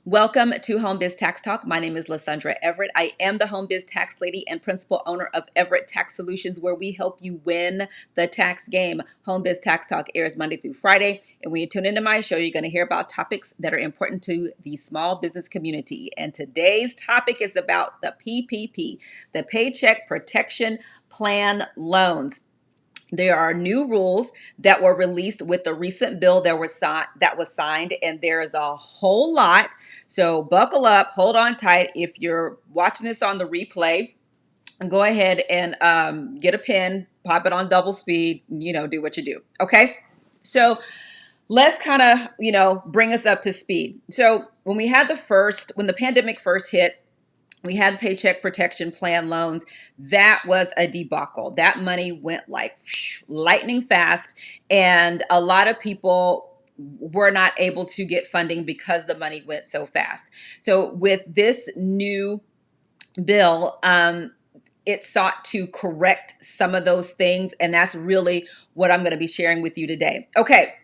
Welcome to Home Biz Tax Talk. My name is Lysandra Everett. I am the Home Biz Tax Lady and principal owner of Everett Tax Solutions, where we help you win the tax game. Home Biz Tax Talk airs Monday through Friday. And when you tune into my show, you're going to hear about topics that are important to the small business community. And today's topic is about the PPP, the Paycheck Protection Plan loans. There are new rules that were released with the recent bill that was signed, and there is a whole lot. So buckle up, hold on tight. If you're watching this on the replay, go ahead and get a pen, pop it on double speed, do what you do. Okay. So let's kind of, bring us up to speed. So when the pandemic first hit, we had Paycheck Protection Plan loans. That was a debacle. That money went like lightning fast, and a lot of people were not able to get funding because the money went so fast. So with this new bill, it sought to correct some of those things, and that's really what I'm going to be sharing with you today. Okay.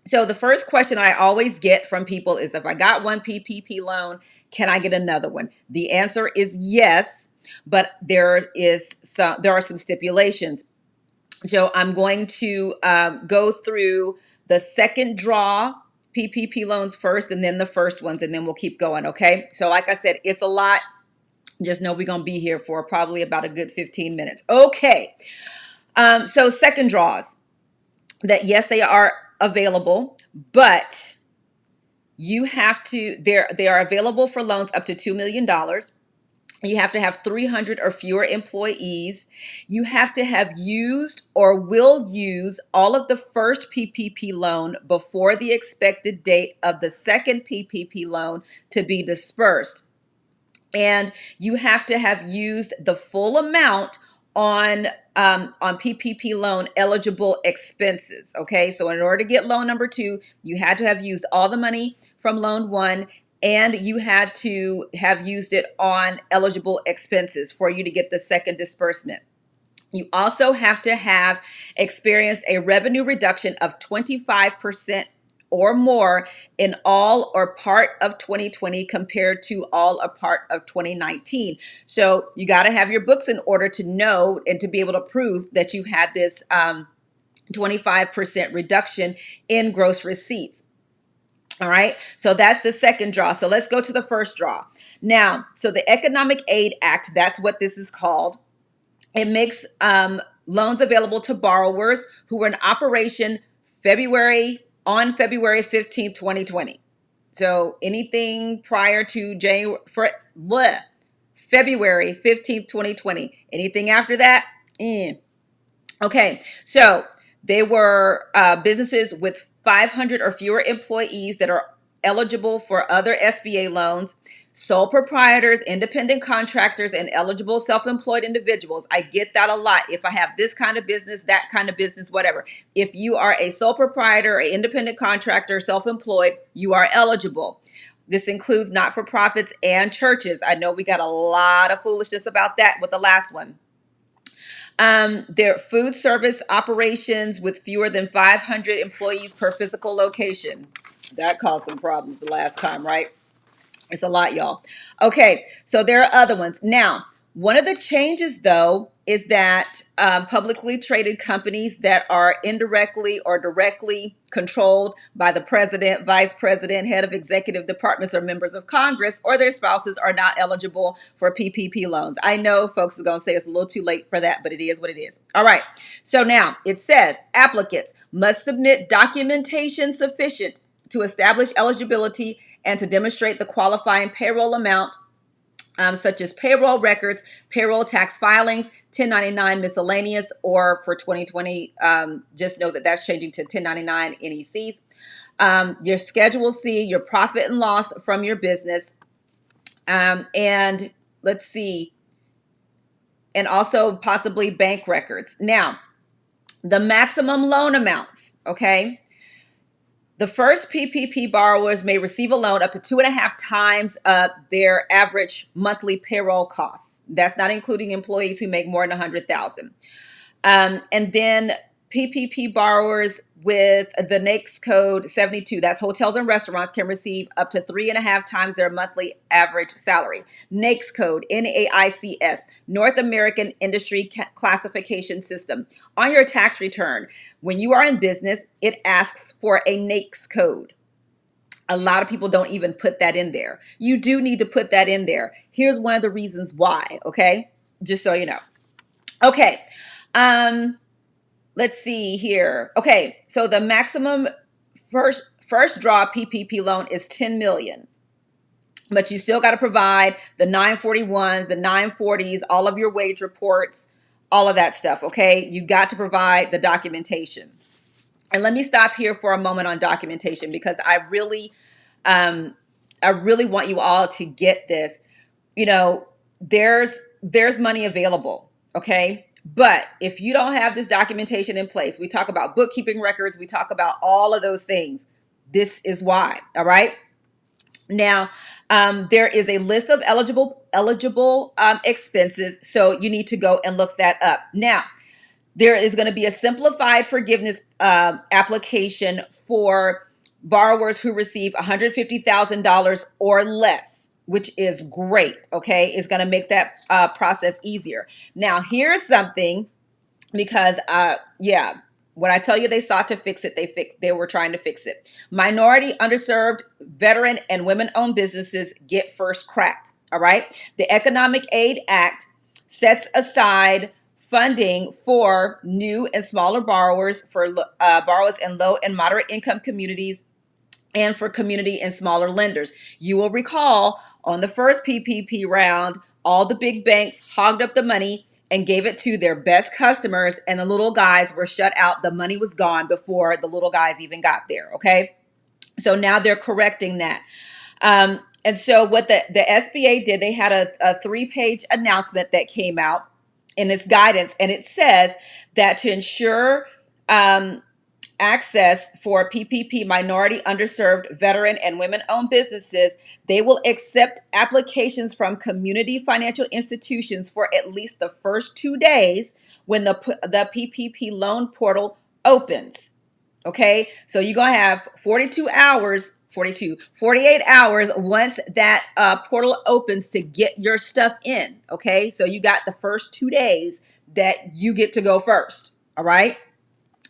So the first question I always get from people is, if I got one PPP loan, can I get another one? The answer is yes, but there are some stipulations. So I'm going to go through the second draw PPP loans first, and then the first ones, and then we'll keep going. Okay. So like I said, it's a lot. Just know we're going to be here for probably about a good 15 minutes. Okay. So second draws, that yes, they are available, but you have to, they are available for loans up to $2 million. You have to have 300 or fewer employees. You have to have used or will use all of the first PPP loan before the expected date of the second PPP loan to be dispersed. And you have to have used the full amount on PPP loan eligible expenses. Okay, so in order to get loan number 2, you had to have used all the money from loan 1, and you had to have used it on eligible expenses for you to get the second disbursement. You also have to have experienced a revenue reduction of 25% or more in all or part of 2020 compared to all or part of 2019. So you got to have your books in order to know and to be able to prove that you had this 25% reduction in gross receipts. All right, so that's the second draw. So let's go to the first draw. Now, so the Economic Aid Act, that's what this is called. It makes loans available to borrowers who were in operation on February 15th, 2020. So anything prior to February 15th, 2020. Anything after that? Okay, so they were businesses with 500 or fewer employees that are eligible for other SBA loans, sole proprietors, independent contractors, and eligible self-employed individuals. I get that a lot. If I have this kind of business, that kind of business, whatever. If you are a sole proprietor, an independent contractor, self-employed, you are eligible. This includes not-for-profits and churches. I know we got a lot of foolishness about that with the last one. Their food service operations with fewer than 500 employees per physical location. That caused some problems the last time, right? It's a lot, y'all. Okay, so there are other ones. Now, one of the changes, though, is that publicly traded companies that are indirectly or directly controlled by the president, vice president, head of executive departments, or members of Congress, or their spouses are not eligible for PPP loans. I know folks are going to say it's a little too late for that, but it is what it is. All right, so now it says applicants must submit documentation sufficient to establish eligibility and to demonstrate the qualifying payroll amount, such as payroll records, payroll tax filings, 1099 miscellaneous, or for 2020, just know that that's changing to 1099 NECs. Your Schedule C, your profit and loss from your business, and let's see, and also possibly bank records. Now, the maximum loan amounts, okay? The first PPP borrowers may receive a loan up to 2.5 times their average monthly payroll costs. That's not including employees who make more than $100,000. And then PPP borrowers with the NAICS code 72, that's hotels and restaurants, can receive up to 3.5 times their monthly average salary. NAICS code, NAICS, North American Industry Classification System. On your tax return, when you are in business, it asks for a NAICS code. A lot of people don't even put that in there. You do need to put that in there. Here's one of the reasons why, okay? Just so you know. Okay. Let's see here. Okay, so the maximum first draw PPP loan is 10 million. But you still got to provide the 941s, the 940s, all of your wage reports, all of that stuff, okay? You got to provide the documentation. And let me stop here for a moment on documentation, because I really want you all to get this. You know, there's money available, okay? But if you don't have this documentation in place, we talk about bookkeeping records, we talk about all of those things. This is why, all right? Now, there is a list of eligible expenses, so you need to go and look that up. Now, there is going to be a simplified forgiveness application for borrowers who receive $150,000 or less, which is great, okay? It's going to make that process easier. Now, here's something, because, when I tell you they sought to fix it, they were trying to fix it. Minority, underserved, veteran, and women-owned businesses get first crack, all right? The Economic Aid Act sets aside funding for new and smaller borrowers, for borrowers in low and moderate income communities, and for community and smaller lenders. You will recall on the first PPP round, all the big banks hogged up the money and gave it to their best customers, and the little guys were shut out. The money was gone before the little guys even got there, okay? So now they're correcting that. And so what the SBA did, they had a 3-page announcement that came out in its guidance, and it says that to ensure access for PPP minority, underserved, veteran, and women-owned businesses, they will accept applications from community financial institutions for at least the first 2 days when the PPP Loan Portal opens. Okay, so you're going to have 48 hours once that portal opens to get your stuff in. Okay, so you got the first 2 days that you get to go first. All right.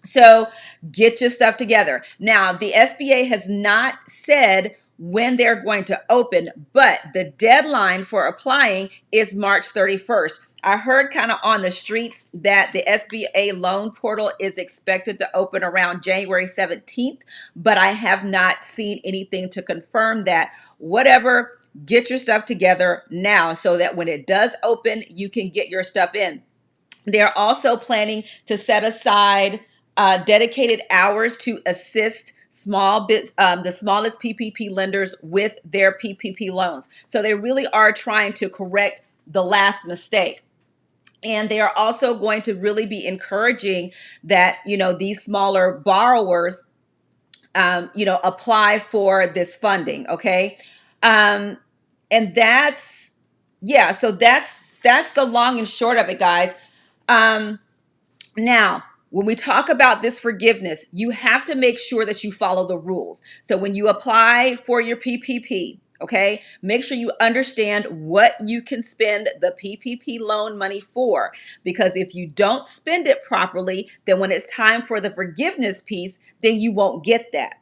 So get your stuff together. Now, the SBA has not said when they're going to open, but the deadline for applying is March 31st. I heard kind of on the streets that the SBA Loan Portal is expected to open around January 17th, but I have not seen anything to confirm that. Whatever, get your stuff together now so that when it does open, you can get your stuff in. They're also planning to set aside dedicated hours to assist the smallest PPP lenders with their PPP loans. So they really are trying to correct the last mistake. And they are also going to really be encouraging that, these smaller borrowers, apply for this funding. Okay. And that's the long and short of it, guys. Now, when we talk about this forgiveness, you have to make sure that you follow the rules. So when you apply for your PPP, okay, make sure you understand what you can spend the PPP loan money for. Because if you don't spend it properly, then when it's time for the forgiveness piece, then you won't get that.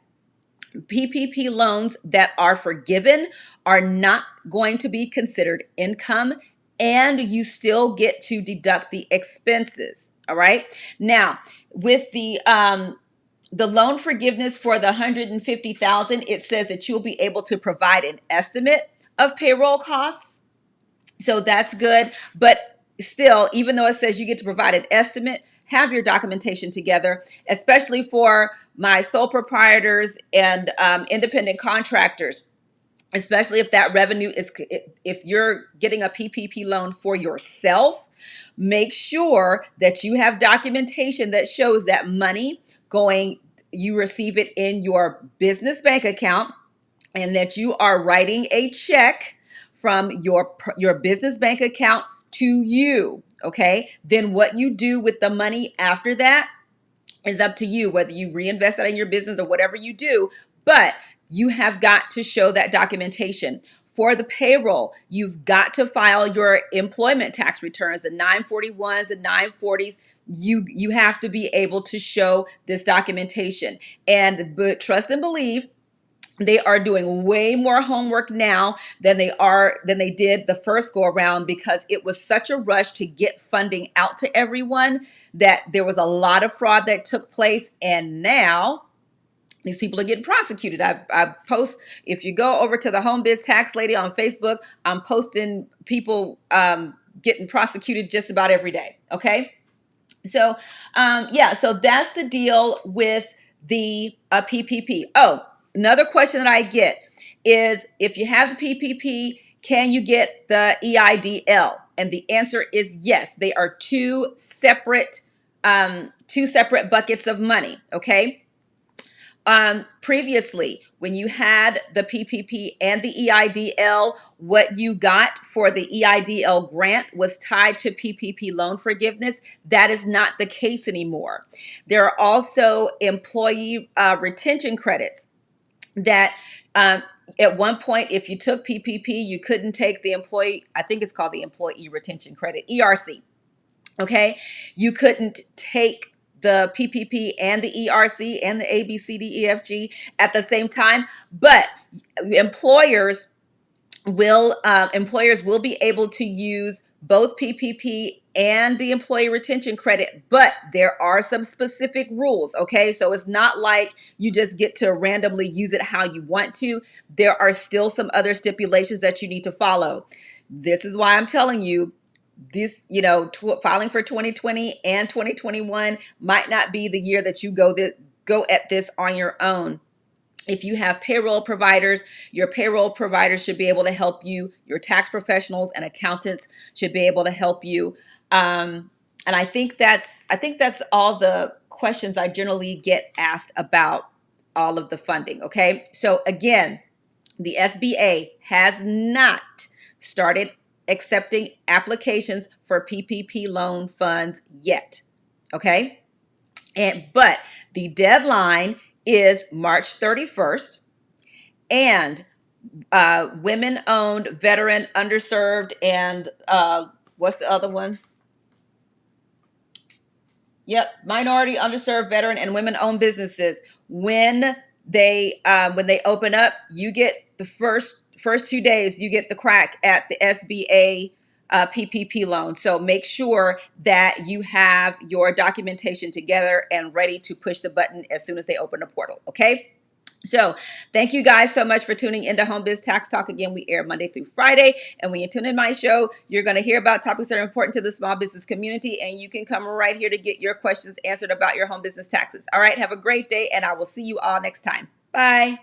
PPP loans that are forgiven are not going to be considered income, and you still get to deduct the expenses. All right. Now, with the loan forgiveness for the $150,000, it says that you'll be able to provide an estimate of payroll costs. So that's good. But still, even though it says you get to provide an estimate, have your documentation together, especially for my sole proprietors and independent contractors. Especially if that revenue if you're getting a PPP loan for yourself, make sure that you have documentation that shows that money you receive it in your business bank account, and that you are writing a check from your business bank account to you. Okay. Then what you do with the money after that, is up to you, whether you reinvest that in your business or whatever you do, but you have got to show that documentation. For the payroll, you've got to file your employment tax returns, the 941s and 940s. You have to be able to show this documentation. But trust and believe, they are doing way more homework now than they did the first go around, because it was such a rush to get funding out to everyone that there was a lot of fraud that took place. And now these people are getting prosecuted. I post, if you go over to the Home Biz Tax Lady on Facebook, I'm posting people getting prosecuted just about every day. Okay. So, yeah, so that's the deal with the PPP. Oh, another question that I get is, if you have the PPP, can you get the EIDL? And the answer is yes. They are two separate buckets of money. Okay. Previously, when you had the PPP and the EIDL, what you got for the EIDL grant was tied to PPP loan forgiveness. That is not the case anymore. There are also employee retention credits that at one point, if you took PPP, you couldn't take the employee, I think it's called the employee retention credit, ERC. Okay. You couldn't take the PPP and the ERC and the ABCDEFG at the same time, but employers will be able to use both PPP and the employee retention credit, but there are some specific rules. Okay, so it's not like you just get to randomly use it how you want to. There are still some other stipulations that you need to follow. This is why I'm telling you, this, filing for 2020 and 2021 might not be the year that you go at this on your own. If you have payroll providers, your payroll providers should be able to help you. Your tax professionals and accountants should be able to help you. And I think that's all the questions I generally get asked about all of the funding. Okay, so again, the SBA has not started accepting applications for PPP loan funds yet. Okay, but the deadline is March 31st, and women-owned, veteran, underserved, and what's the other one? Yep, minority, underserved, veteran, and women-owned businesses. When they open up, you get the first 2 days, you get the crack at the SBA PPP loan. So make sure that you have your documentation together and ready to push the button as soon as they open the portal. Okay. So thank you guys so much for tuning into Home Biz Tax Talk. Again, we air Monday through Friday. And when you tune in my show, you're going to hear about topics that are important to the small business community. And you can come right here to get your questions answered about your home business taxes. All right. Have a great day. And I will see you all next time. Bye.